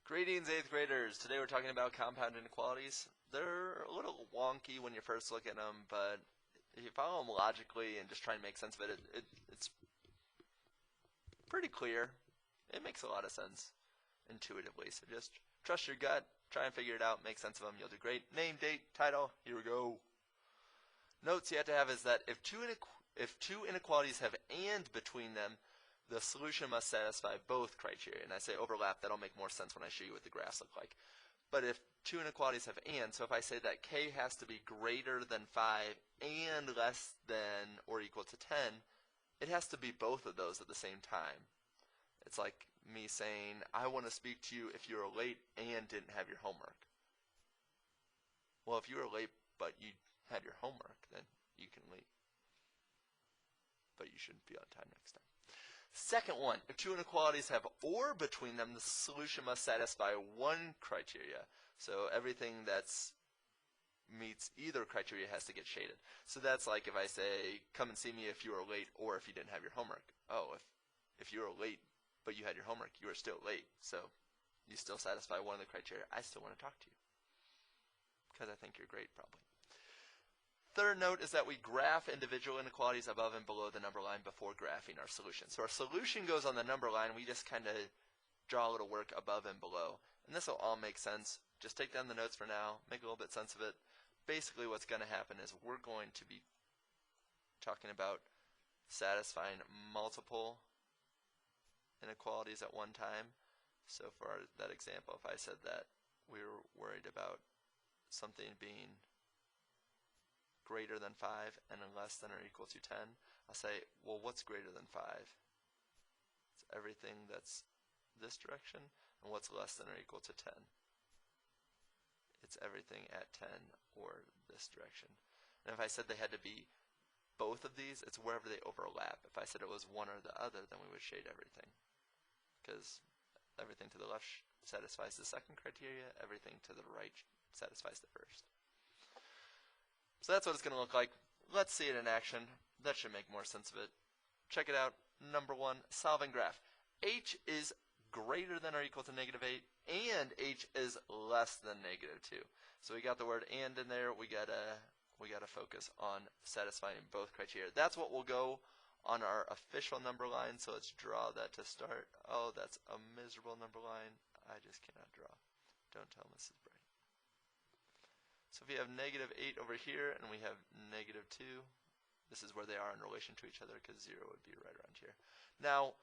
Greetings, 8th graders. Today we're talking about compound inequalities. They're a little wonky when you first look at them, but if you follow them logically and just try and make sense of it, it's pretty clear. It makes a lot of sense intuitively. So just trust your gut, try and figure it out, make sense of them. You'll do great. Name, date, title. Here we go. Notes you have to have is that if two inequalities have and between them, the solution must satisfy both criteria. And I say overlap, that'll make more sense when I show you what the graphs look like. But if two inequalities have and, so if I say that k has to be greater than 5 and less than or equal to 10, it has to be both of those at the same time. It's like me saying, I want to speak to you if you were late and didn't have your homework. Well, if you were late but you had your homework, then you can leave. But you shouldn't be on time next time. Second one, if two inequalities have or between them, the solution must satisfy one criteria. So everything that meets either criteria has to get shaded. So that's like if I say, come and see me if you were late or if you didn't have your homework. Oh, if you were late but you had your homework, you were still late. So you still satisfy one of the criteria. I still want to talk to you because I think you're great probably. Third note is that we graph individual inequalities above and below the number line before graphing our solution. So our solution goes on the number line. We just kind of draw a little work above and below. And this will all make sense. Just take down the notes for now, make a little bit sense of it. Basically what's going to happen is we're going to be talking about satisfying multiple inequalities at one time. So for that example, if I said that we were worried about something being greater than 5 and less than or equal to 10, I'll say, well, what's greater than 5? It's everything that's this direction, and what's less than or equal to 10? It's everything at 10 or this direction. And if I said they had to be both of these, it's wherever they overlap. If I said it was one or the other, then we would shade everything, because everything to the left satisfies the second criteria, everything to the right satisfies the first. So that's what it's going to look like. Let's see it in action. That should make more sense of it. Check it out. Number 1, solving graph. H is greater than or equal to -8, and H is less than -2. So we got the word and in there. We gotta focus on satisfying both criteria. That's what will go on our official number line. So let's draw that to start. Oh, that's a miserable number line. I just cannot draw. Don't tell Mrs. Bright. So if we have -8 over here and we have -2, this is where they are in relation to each other because 0 would be right around here. Now,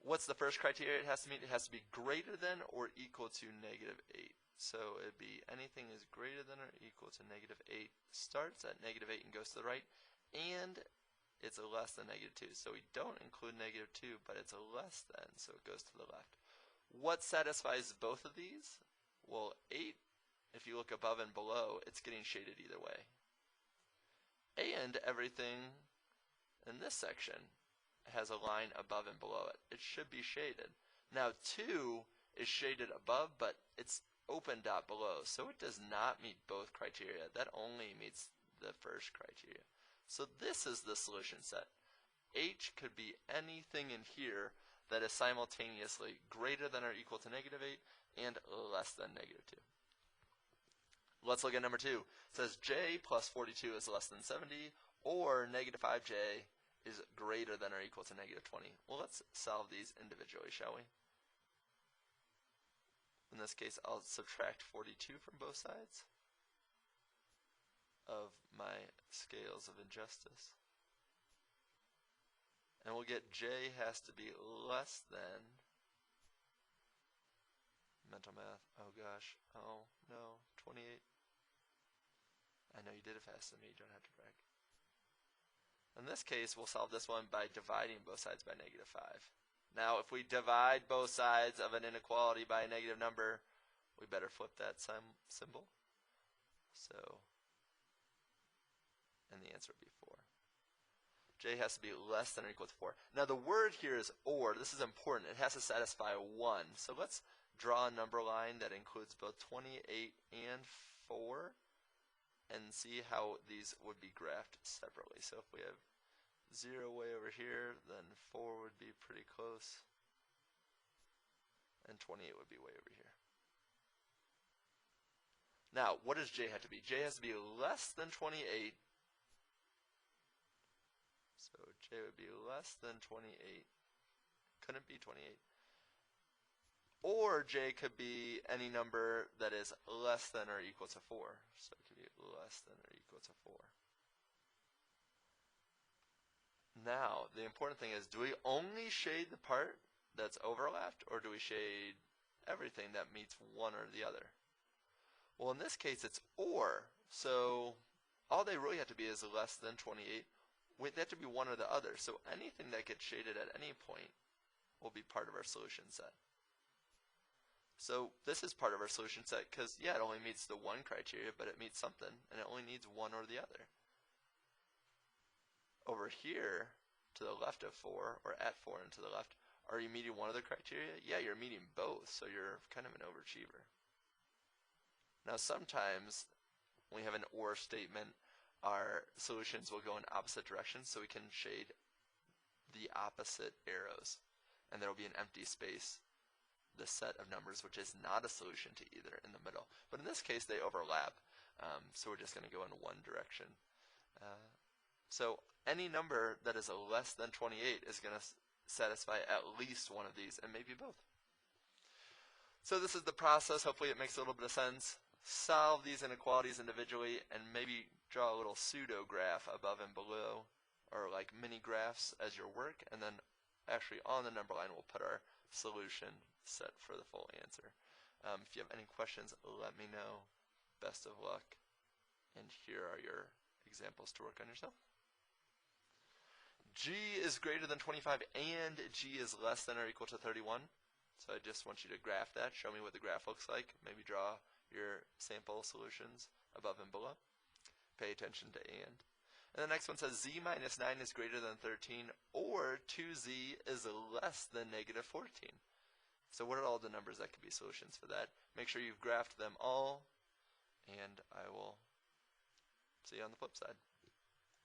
what's the first criteria it has to meet? It has to be greater than or equal to -8. So it'd be anything is greater than or equal to -8, starts at -8 and goes to the right, and it's a less than -2. So we don't include -2, but it's a less than, so it goes to the left. What satisfies both of these? Well, 8. If you look above and below, it's getting shaded either way. And everything in this section has a line above and below it. It should be shaded. Now 2 is shaded above, but it's open dot below, so it does not meet both criteria. That only meets the first criteria. So this is the solution set. H could be anything in here that is simultaneously greater than or equal to -8 and less than -2. Let's look at number 2. It says j plus 42 is less than 70, or -5j is greater than or equal to -20. Well, let's solve these individually, shall we? In this case, I'll subtract 42 from both sides of my scales of injustice. And we'll get j has to be less than, mental math, oh gosh, oh no, 28. I know you did it faster than me, you don't have to brag. In this case, we'll solve this one by dividing both sides by -5. Now, if we divide both sides of an inequality by a negative number, we better flip that symbol. So, and the answer would be 4. J has to be less than or equal to 4. Now, the word here is or. This is important. It has to satisfy 1. So let's draw a number line that includes both 28 and 4. And see how these would be graphed separately. So if we have 0 way over here, then 4 would be pretty close, and 28 would be way over here. Now, what does j have to be? J has to be less than 28. So j would be less than 28. Couldn't be 28. Or j could be any number that is less than or equal to 4. So it could be less than or equal to 4. Now, the important thing is, do we only shade the part that's overlapped, or do we shade everything that meets one or the other? Well, in this case, it's or. So all they really have to be is less than 28. They have to be one or the other. So anything that gets shaded at any point will be part of our solution set. So this is part of our solution set because, yeah, it only meets the one criteria, but it meets something, and it only needs one or the other. Over here, to the left of 4, or at 4 and to the left, are you meeting one of the criteria? Yeah, you're meeting both, so you're kind of an overachiever. Now sometimes, when we have an or statement, our solutions will go in opposite directions, so we can shade the opposite arrows, and there will be an empty space, the set of numbers, which is not a solution to either, in the middle. But in this case, they overlap, so we're just going to go in one direction. So any number that is less than 28 is going to satisfy at least one of these, and maybe both. So this is the process. Hopefully it makes a little bit of sense. Solve these inequalities individually, and maybe draw a little pseudo graph above and below, or like mini graphs as your work, and then actually on the number line we'll put our solution set for the full answer. If you have any questions, let me know. Best of luck, and here are your examples to work on yourself. G is greater than 25 and G is less than or equal to 31. So I just want you to graph that, show me what the graph looks like, maybe draw your sample solutions above and below. Pay attention to and. And the next one says z minus 9 is greater than 13, or 2z is less than negative 14. So what are all the numbers that could be solutions for that? Make sure you've graphed them all, and I will see you on the flip side.